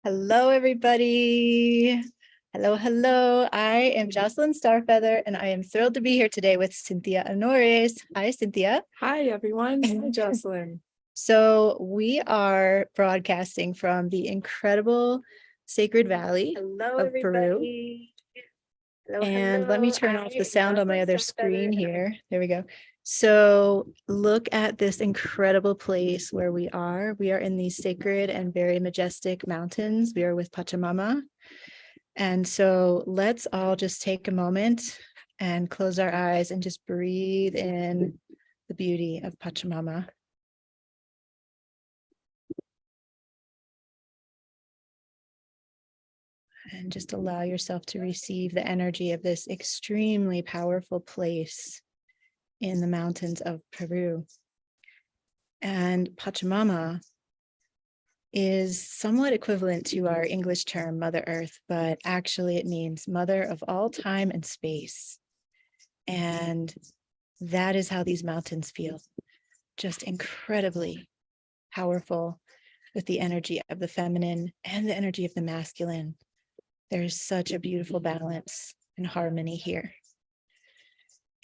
Hello, everybody. Hello. I am Jocelyn Starfeather, and I am thrilled to be here today with Cynthia and I. Hi, Cynthia. Hi, everyone. Hi, Jocelyn. So we are broadcasting from the incredible Sacred Valley of Peru. And let me turn off the sound on my other screen here. There we go. So look at this incredible place where we are. We are in these sacred and very majestic mountains. We are with Pachamama. And so let's all just take a moment and close our eyes and just breathe in the beauty of Pachamama. And just allow yourself to receive the energy of this extremely powerful place in the mountains of Peru. And Pachamama is somewhat equivalent to our English term Mother Earth, but actually it means mother of all time and space. And that is how these mountains feel, just incredibly powerful with the energy of the feminine and the energy of the masculine. There's such a beautiful balance and harmony here.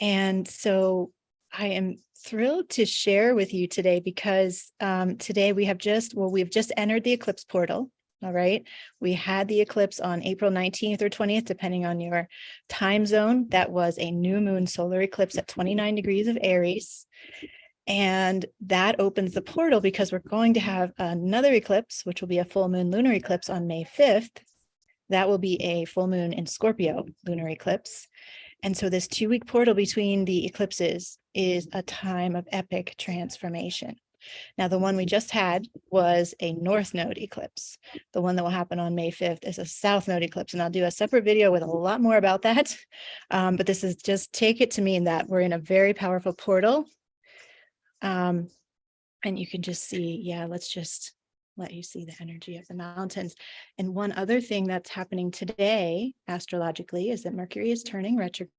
And so I am thrilled to share with you today because today we've just entered the eclipse portal. All right. We had the eclipse on April 19th or 20th, depending on your time zone. That was a new moon solar eclipse at 29 degrees of Aries. And that opens the portal because we're going to have another eclipse, which will be a full moon lunar eclipse on May 5th. That will be a full moon in Scorpio lunar eclipse. And so this 2-week portal between the eclipses is a time of epic transformation. Now, the one we just had was a North Node eclipse. The one that will happen on May 5th is a South Node eclipse, and I'll do a separate video with a lot more about that. But this is just take it to mean that we're in a very powerful portal. And you can just see, let's just let you see the energy of the mountains. And one other thing that's happening today, astrologically, is that Mercury is turning retrograde.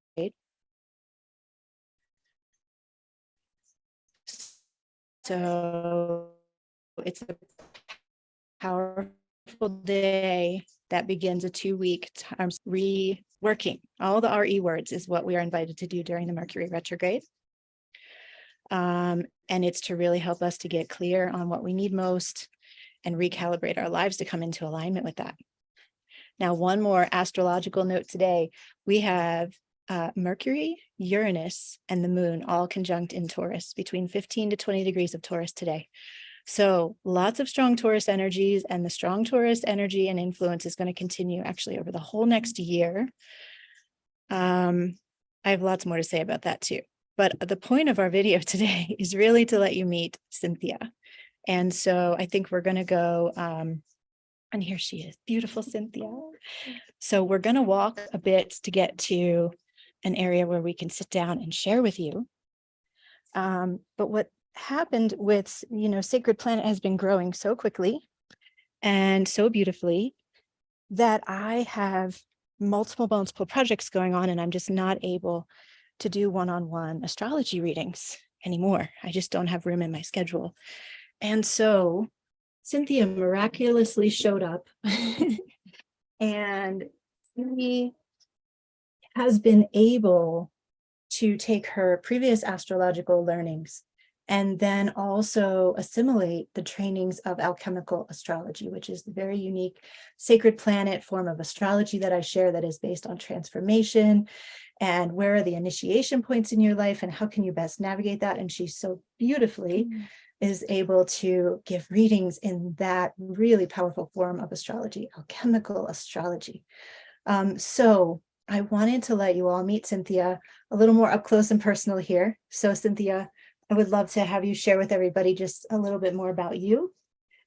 So it's a powerful day that begins a 2-week reworking. All the RE words is what we are invited to do during the Mercury retrograde. And it's to really help us to get clear on what we need most and recalibrate our lives to come into alignment with that. Now, one more astrological note today. We have Mercury, Uranus, and the moon all conjunct in Taurus between 15 to 20 degrees of Taurus today. So lots of strong Taurus energies, and the strong Taurus energy and influence is going to continue actually over the whole next year. I have lots more to say about that too. But the point of our video today is really to let you meet Cynthia. And so I think we're going to go, and here she is, beautiful Cynthia. So we're going to walk a bit to get to an area where we can sit down and share with you. But what happened with, Sacred Planet has been growing so quickly and so beautifully that I have multiple projects going on, and I'm just not able to do one-on-one astrology readings anymore. I just don't have room in my schedule. And so Cynthia miraculously showed up and she has been able to take her previous astrological learnings and then also assimilate the trainings of alchemical astrology, which is the very unique sacred planet form of astrology that I share that is based on transformation and where are the initiation points in your life and how can you best navigate that. And she so beautifully is able to give readings in that really powerful form of astrology, alchemical astrology. So I wanted to let you all meet Cynthia a little more up close and personal here. So Cynthia, I would love to have you share with everybody just a little bit more about you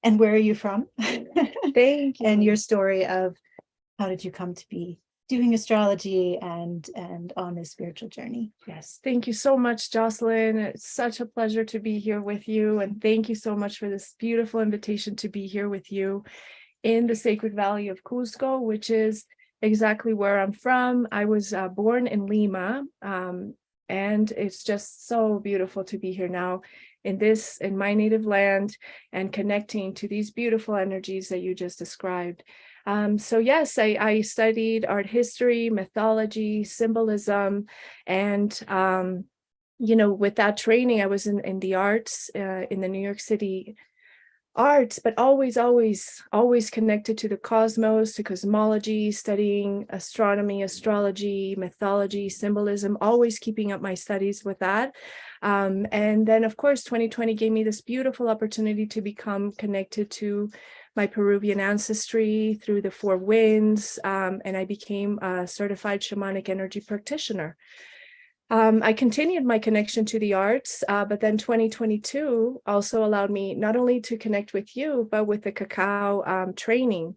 and where are you from? Thank you. And your story of how did you come to be doing astrology and on this spiritual journey. Yes, thank you so much, Jocelyn. It's such a pleasure to be here with you. And thank you so much for this beautiful invitation to be here with you in the Sacred Valley of Cusco, which is exactly where I'm from. I was born in Lima, and it's just so beautiful to be here now in my native land, and connecting to these beautiful energies that you just described. So yes, I studied art history, mythology, symbolism, and with that training, I was in the arts, in the New York City arts, but always connected to the cosmos, to cosmology, studying astronomy, astrology, mythology, symbolism, always keeping up my studies with that. And then, of course, 2020 gave me this beautiful opportunity to become connected to my Peruvian ancestry through the four winds, and I became a certified shamanic energy practitioner. I continued my connection to the arts, but then 2022 also allowed me not only to connect with you, but with the Cacao training,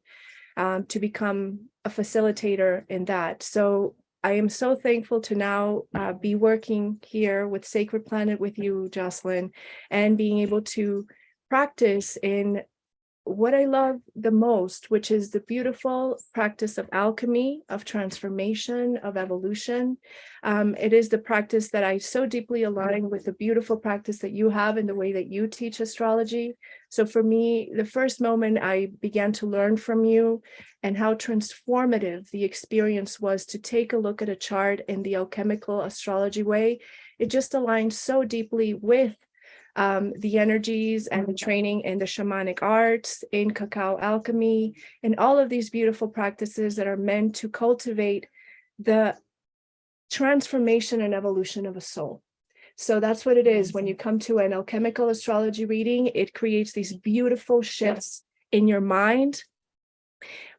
to become a facilitator in that. So I am so thankful to now be working here with Sacred Planet with you, Jocelyn, and being able to practice in what I love the most, which is the beautiful practice of alchemy, of transformation, of evolution. It is the practice that I so deeply align with the beautiful practice that you have in the way that you teach astrology. So for me, the first moment I began to learn from you and how transformative the experience was to take a look at a chart in the alchemical astrology way, it just aligns so deeply with the energies and the training in the shamanic arts, in cacao alchemy, and all of these beautiful practices that are meant to cultivate the transformation and evolution of a soul. So that's what it is. When you come to an alchemical astrology reading, it creates these beautiful shifts in your mind.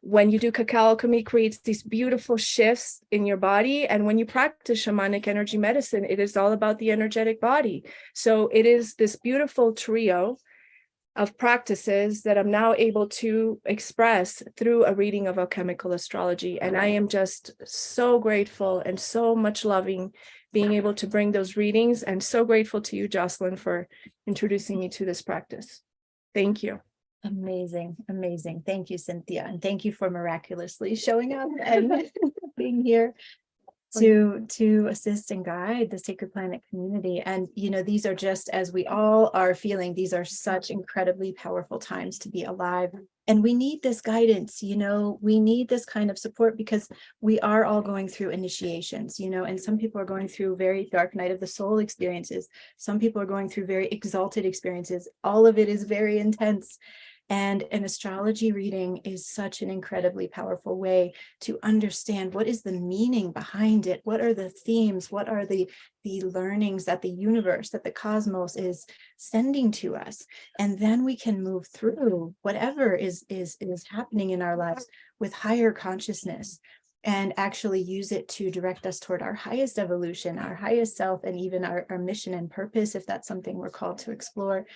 When you do cacao alchemy, it creates these beautiful shifts in your body. And when you practice shamanic energy medicine, it is all about the energetic body. So it is this beautiful trio of practices that I'm now able to express through a reading of alchemical astrology. And I am just so grateful and so much loving being able to bring those readings, and so grateful to you, Jocelyn, for introducing me to this practice. Thank you. Amazing, amazing. Thank you, Cynthia. And thank you for miraculously showing up and being here to assist and guide the Sacred Planet community. And, these are just, as we all are feeling, these are such incredibly powerful times to be alive. And we need this guidance, we need this kind of support, because we are all going through initiations, and some people are going through very dark night of the soul experiences. Some people are going through very exalted experiences. All of it is very intense. And an astrology reading is such an incredibly powerful way to understand what is the meaning behind it. What are the themes? What are the learnings that the universe, that the cosmos is sending to us? And then we can move through whatever is happening in our lives with higher consciousness, and actually use it to direct us toward our highest evolution, our highest self, and even our mission and purpose, if that's something we're called to explore.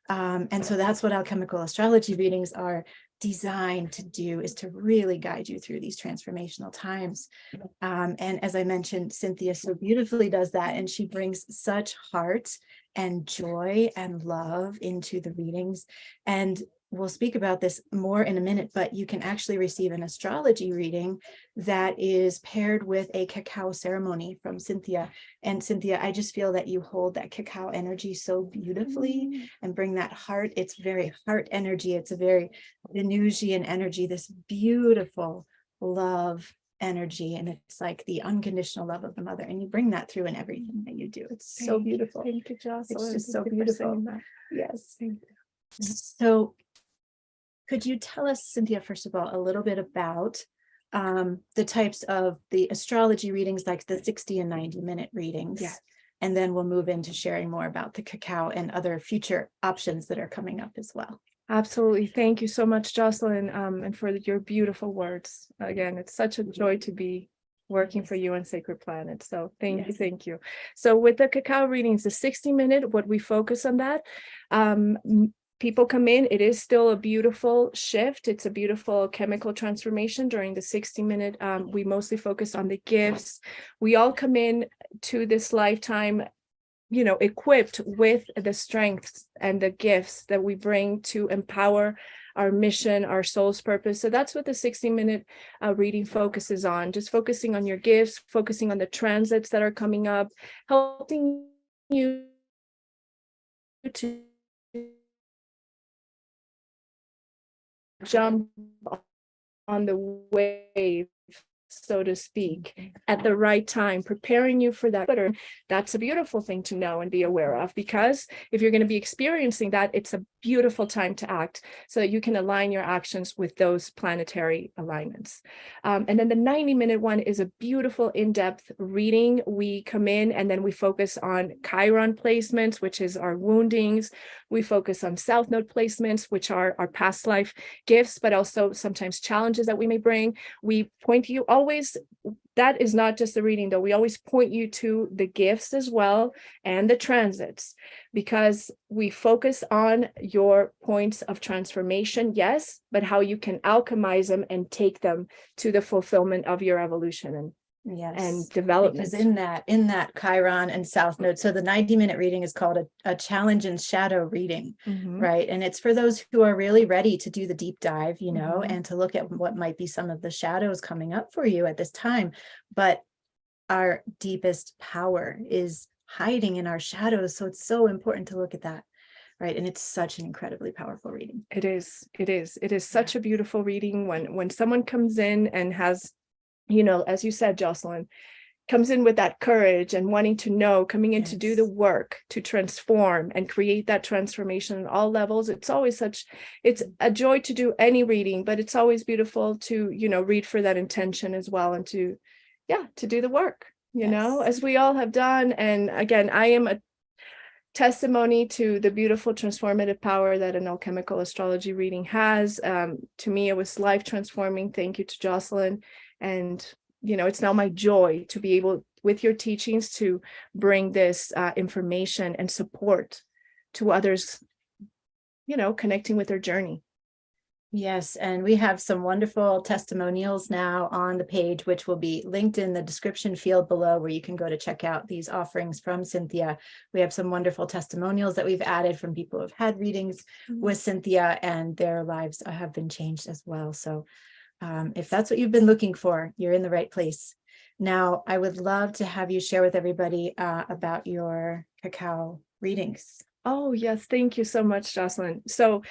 And so that's what alchemical astrology readings are designed to do, is to really guide you through these transformational times. And as I mentioned, Cynthia so beautifully does that, and she brings such heart and joy and love into the readings. And we'll speak about this more in a minute, but you can actually receive an astrology reading that is paired with a cacao ceremony from Cynthia. And Cynthia, I just feel that you hold that cacao energy so beautifully and bring that heart. It's very heart energy. It's a very Venusian energy, this beautiful love energy. And it's like the unconditional love of the mother. And you bring that through in everything that you do. It's so beautiful. Thank you, Jocelyn. It's just so beautiful. Yes. Thank you. So could you tell us, Cynthia, first of all, a little bit about the types of the astrology readings, like the 60 and 90-minute readings? Yes. And then we'll move into sharing more about the cacao and other future options that are coming up as well. Absolutely. Thank you so much, Jocelyn, and for your beautiful words. Again, it's such a joy to be working for you on Sacred Planet. So thank you. Thank you. So with the cacao readings, the 60-minute, what we focus on that, people come in, it is still a beautiful shift. It's a beautiful chemical transformation during the 60-minute. We mostly focus on the gifts. We all come in to this lifetime, equipped with the strengths and the gifts that we bring to empower our mission, our soul's purpose. So that's what the 60-minute reading focuses on, just focusing on your gifts, focusing on the transits that are coming up, helping you to jump on the wave, so to speak, at the right time, preparing you for that. That's a beautiful thing to know and be aware of, because if you're going to be experiencing that, it's a beautiful time to act so that you can align your actions with those planetary alignments. And then the 90-minute one is a beautiful in-depth reading. We come in and then we focus on Chiron placements, which is our woundings. We focus on South Node placements, which are our past life gifts, but also sometimes challenges that we may bring. We point you always, that is not just the reading though, we always point you to the gifts as well and the transits, because we focus on your points of transformation, yes, but how you can alchemize them and take them to the fulfillment of your evolution and development. Because in that Chiron and South Node, so the 90-minute reading is called a challenge and shadow reading, right? And it's for those who are really ready to do the deep dive, and to look at what might be some of the shadows coming up for you at this time. But our deepest power is hiding in our shadows. So it's so important to look at that, right? And it's such an incredibly powerful reading. It is Such a beautiful reading when someone comes in and has, as you said, Jocelyn, comes in with that courage and wanting to know, coming in to do the work, to transform and create that transformation at all levels. It's a joy to do any reading, but it's always beautiful to, read for that intention as well, and to do the work, as we all have done. And again, I am a testimony to the beautiful transformative power that an alchemical astrology reading has. To me, it was life transforming. Thank you to Jocelyn. And, it's now my joy to be able, with your teachings, to bring this information and support to others, connecting with their journey. Yes, and we have some wonderful testimonials now on the page, which will be linked in the description field below, where you can go to check out these offerings from Cynthia. We have some wonderful testimonials that we've added from people who have had readings with Cynthia, and their lives have been changed as well. So if that's what you've been looking for, you're in the right place. Now, I would love to have you share with everybody about your cacao readings. Oh, yes. Thank you so much, Jocelyn. So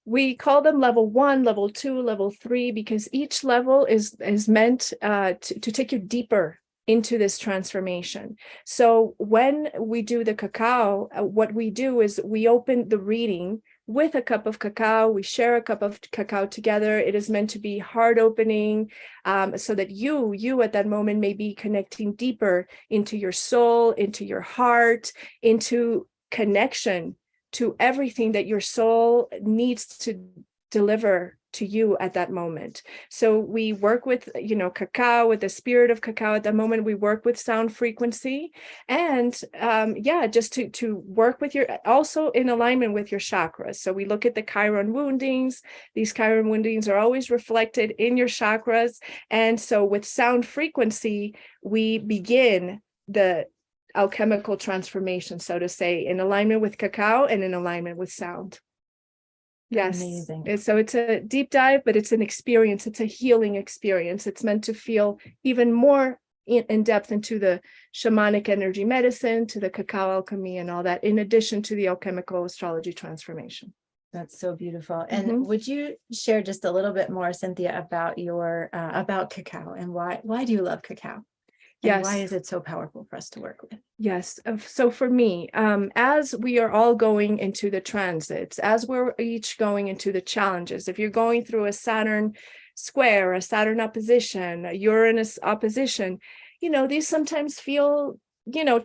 we call them level 1, level 2, level 3, because each level is meant to take you deeper into this transformation. So when we do the cacao, what we do is we open the reading with a cup of cacao. We share a cup of cacao together. It is meant to be heart opening, so that you at that moment may be connecting deeper into your soul, into your heart, into connection to everything that your soul needs to deliver to you at that moment. So we work with, cacao, with the spirit of cacao at that moment. We work with sound frequency, and just to work with also in alignment with your chakras. So we look at the Chiron woundings. These Chiron woundings are always reflected in your chakras. And so with sound frequency, we begin the alchemical transformation, so to say, in alignment with cacao and in alignment with sound. Yes. Amazing. So it's a deep dive, but it's an experience. It's a healing experience. It's meant to feel even more in depth into the shamanic energy medicine, to the cacao alchemy and all that, in addition to the alchemical astrology transformation. That's so beautiful. And would you share just a little bit more, Cynthia, about your about cacao, and why do you love cacao? And why is it so powerful for us to work with? Yes. So for me, as we are all going into the transits, as we're each going into the challenges, if you're going through a Saturn square, a Saturn opposition, a Uranus opposition, these sometimes feel,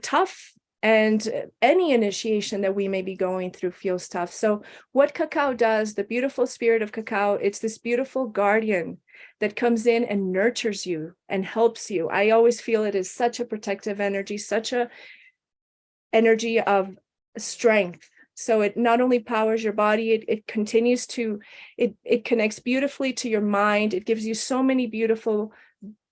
tough. And any initiation that we may be going through feels tough. So what cacao does, the beautiful spirit of cacao, it's this beautiful guardian that comes in and nurtures you and helps you. I always feel it is such a protective energy, such a energy of strength. So it not only powers your body, it continues to, it connects beautifully to your mind. It gives you so many beautiful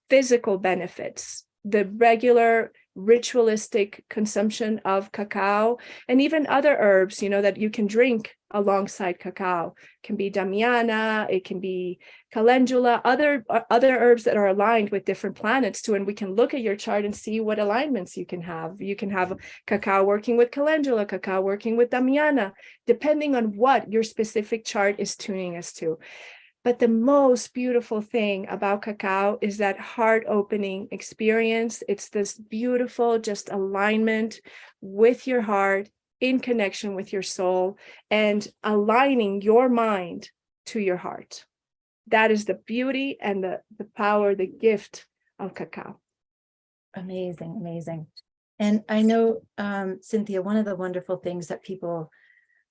physical benefits. The regular ritualistic consumption of cacao, and even other herbs, that you can drink alongside cacao. It can be damiana, it can be calendula, other herbs that are aligned with different planets too. And we can look at your chart and see what alignments you can have. You can have cacao working with calendula, cacao working with damiana, depending on what your specific chart is tuning us to. But the most beautiful thing about cacao is that heart-opening experience. It's this beautiful just alignment with your heart, in connection with your soul, and aligning your mind to your heart. That is the beauty and the power, the gift of cacao. Amazing, amazing. And I know, Cynthia, one of the wonderful things that people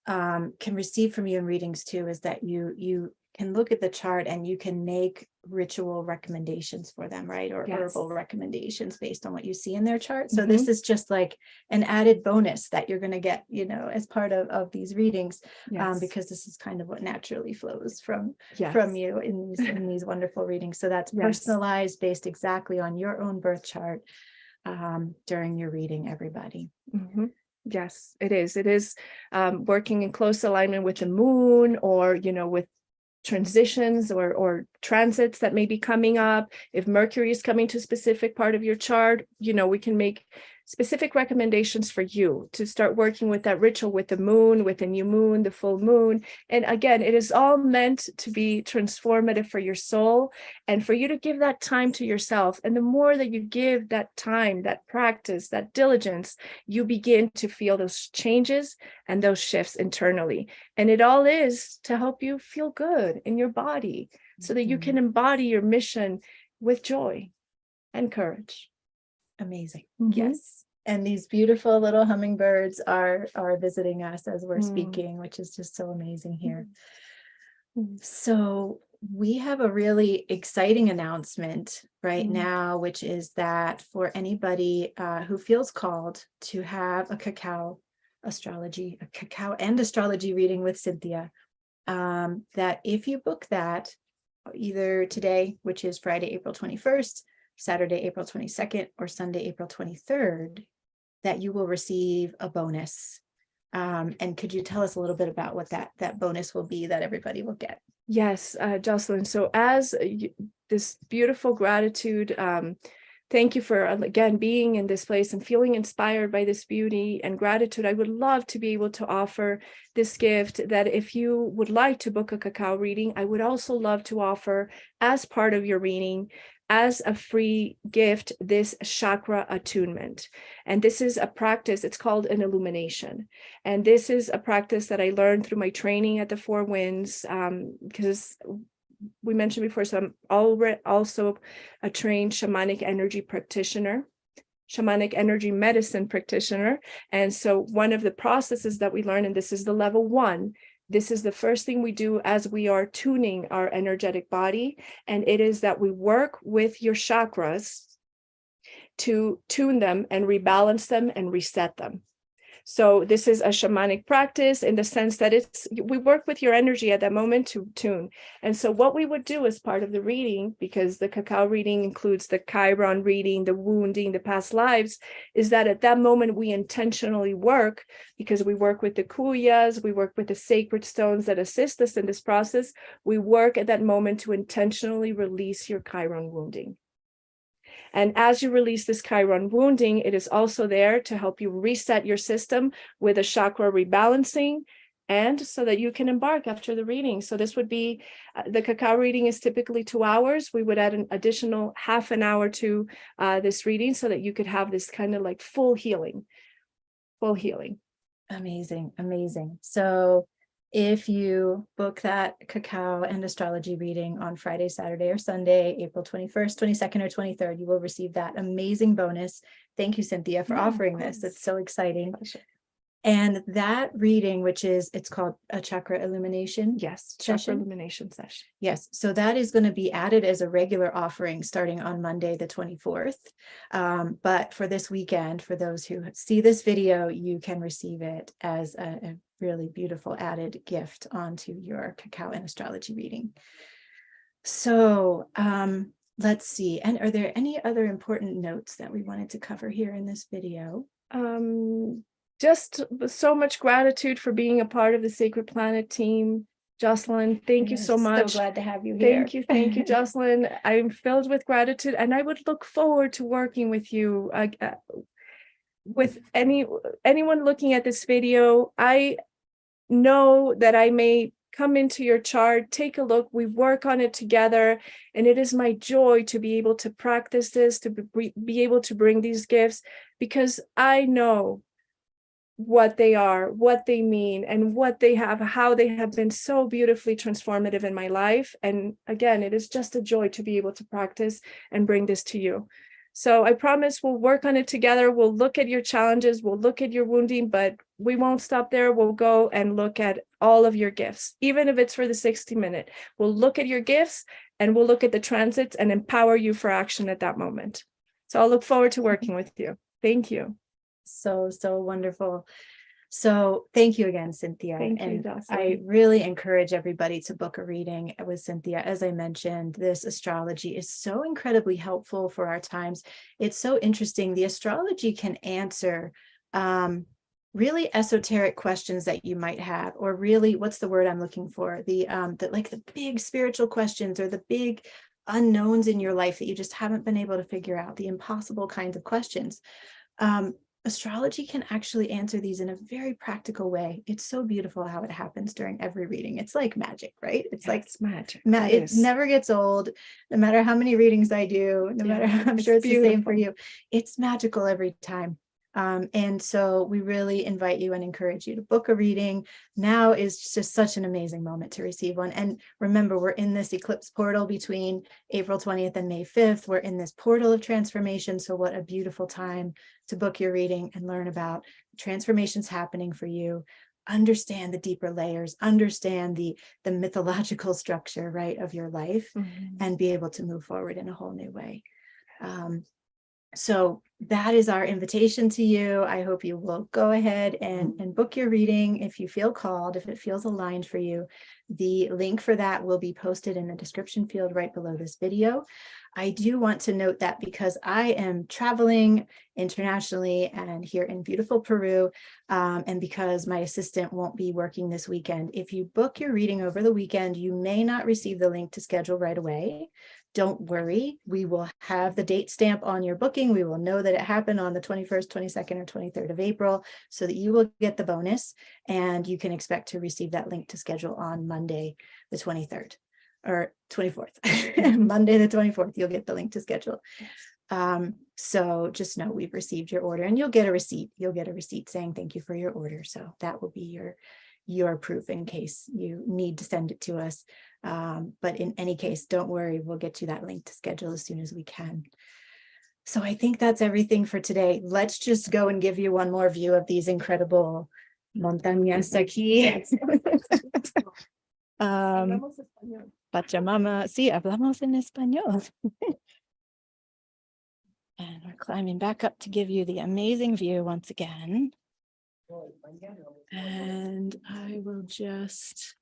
can receive from you in readings too is that you can look at the chart and you can make ritual recommendations for them, right? Or Yes. herbal recommendations based on what you see in their chart. So this is just like an added bonus that you're going to get, as part of these readings, Yes. because this is kind of what naturally flows from Yes. you in these wonderful readings. So that's Yes. personalized, based exactly on your own birth chart during your reading, everybody. Mm-hmm. Yes, it is. It is working in close alignment with the moon, or, with transitions or transits that may be coming up. If Mercury is coming to a specific part of your chart, we can make specific recommendations for you to start working with that ritual with the moon, with the new moon, the full moon. And again, it is all meant to be transformative for your soul and for you to give that time to yourself. And the more that you give that time, that practice, that diligence, you begin to feel those changes and those shifts internally. And it all is to help you feel good in your body so that you can embody your mission with joy and courage. Amazing. Mm-hmm. Yes. And these beautiful little hummingbirds are visiting us as we're speaking, which is just so amazing here. So we have a really exciting announcement right now, which is that for anybody who feels called to have a cacao and astrology reading with Cynthia, that if you book that either today, which is Friday, April 21st, Saturday, April 22nd, or Sunday, April 23rd, that you will receive a bonus. And could you tell us a little bit about what that bonus will be that everybody will get? Yes, Jocelyn. So as this beautiful gratitude, thank you for, again, being in this place and feeling inspired by this beauty and gratitude. I would love to be able to offer this gift that if you would like to book a cacao reading, I would also love to offer as part of your reading, as a free gift, this chakra attunement. And this is a practice, it's called an illumination. And this is a practice that I learned through my training at the Four Winds, because we mentioned before, so I'm also a trained shamanic energy practitioner, shamanic energy medicine practitioner. And so one of the processes that we learn, and this is the level 1, this is the first thing we do as we are tuning our energetic body. And it is that we work with your chakras to tune them and rebalance them and reset them. So this is a shamanic practice in the sense that we work with your energy at that moment to tune. And so what we would do as part of the reading, because the cacao reading includes the Chiron reading, the wounding, the past lives, is that at that moment we intentionally work, because we work with the kuyas, we work with the sacred stones that assist us in this process. We work at that moment to intentionally release your Chiron wounding. And as you release this Chiron wounding, it is also there to help you reset your system with a chakra rebalancing, and so that you can embark after the reading. So this would be, the cacao reading is typically 2 hours. We would add an additional half an hour to this reading so that you could have this kind of like full healing. Amazing, amazing. So if you book that cacao and astrology reading on Friday, Saturday, or Sunday, April 21st, 22nd, or 23rd, you will receive that amazing bonus. Thank you, Cynthia, for offering this. It's so exciting. And that reading, it's called a chakra illumination. Yes, chakra illumination session. Yes, so that is going to be added as a regular offering starting on Monday, the 24th. But for this weekend, for those who see this video, you can receive it as a really beautiful added gift onto your cacao and astrology reading. So let's see. And are there any other important notes that we wanted to cover here in this video? Just so much gratitude for being a part of the Sacred Planet team. Jocelyn, thank you so much. So glad to have you here. Thank you, Jocelyn. I'm filled with gratitude, and I would look forward to working with you. With anyone looking at this video, I know that I may come into your chart, take a look, we work on it together, and it is my joy to be able to practice this, to be able to bring these gifts, because I know what they are, what they mean, and what they have, how they have been so beautifully transformative in my life. And again, it is just a joy to be able to practice and bring this to you. So I promise we'll work on it together. We'll look at your challenges, we'll look at your wounding, but we won't stop there. We'll go and look at all of your gifts, even if it's for the 60-minute. We'll look at your gifts and we'll look at the transits and empower you for action at that moment. So I'll look forward to working with you. Thank you. So wonderful. So thank you again, Cynthia. Thank you, and Jocelyn. I really encourage everybody to book a reading with Cynthia. As I mentioned, this astrology is so incredibly helpful for our times. It's so interesting. The astrology can answer really esoteric questions that you might have, or really, what's the word I'm looking for? Like the big spiritual questions, or the big unknowns in your life that you just haven't been able to figure out, the impossible kinds of questions. Astrology can actually answer these in a very practical way. It's so beautiful how it happens during every reading. It's like magic, right? It's like it's magic. It never gets old, no matter how many readings I do, no matter, I'm sure it's the same for you. It's magical every time. And so we really invite you and encourage you to book a reading. Now is just such an amazing moment to receive one. And remember, we're in this eclipse portal between April 20th and May 5th. We're in this portal of transformation. So what a beautiful time to book your reading and learn about transformations happening for you. Understand the deeper layers, understand the mythological structure, right, of your life, and be able to move forward in a whole new way. So that is our invitation to you. I hope you will go ahead and book your reading if you feel called, if it feels aligned for you. The link for that will be posted in the description field right below this video. I do want to note that because I am traveling internationally and here in beautiful Peru, and because my assistant won't be working this weekend, if you book your reading over the weekend, you may not receive the link to schedule right away. Don't worry, we will have the date stamp on your booking. We will know that it happened on the 21st, 22nd, or 23rd of April, so that you will get the bonus, and you can expect to receive that link to schedule on Monday, the 23rd or 24th. Monday, the 24th, you'll get the link to schedule. So just know we've received your order, and you'll get a receipt. You'll get a receipt saying thank you for your order. So that will be your proof in case you need to send it to us. But in any case, don't worry, we'll get you that link to schedule as soon as we can. So I think that's everything for today. Let's just go and give you one more view of these incredible montañas aquí. Pachamama, sí, hablamos en español. And we're climbing back up to give you the amazing view once again. And I will just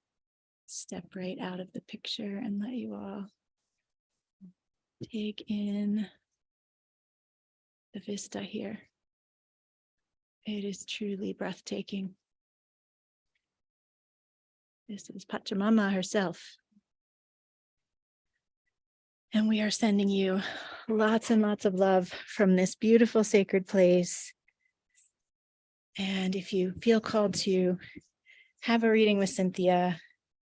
step right out of the picture and let you all take in the vista here. It is truly breathtaking. This is Pachamama herself. And we are sending you lots and lots of love from this beautiful sacred place. And if you feel called to have a reading with Cynthia,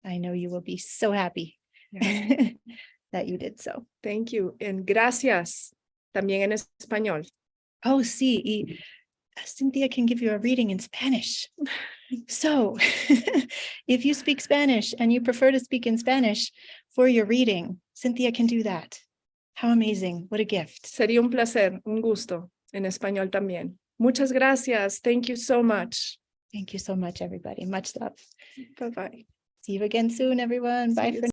I know you will be so happy that you did so. Thank you. And gracias. También en español. Oh, sí. Y Cynthia can give you a reading in Spanish. So if you speak Spanish and you prefer to speak in Spanish for your reading, Cynthia can do that. How amazing. What a gift. Sería un placer, un gusto, en español también. Muchas gracias. Thank you so much. Thank you so much, everybody. Much love. Bye-bye. See you again soon, everyone. Bye for now.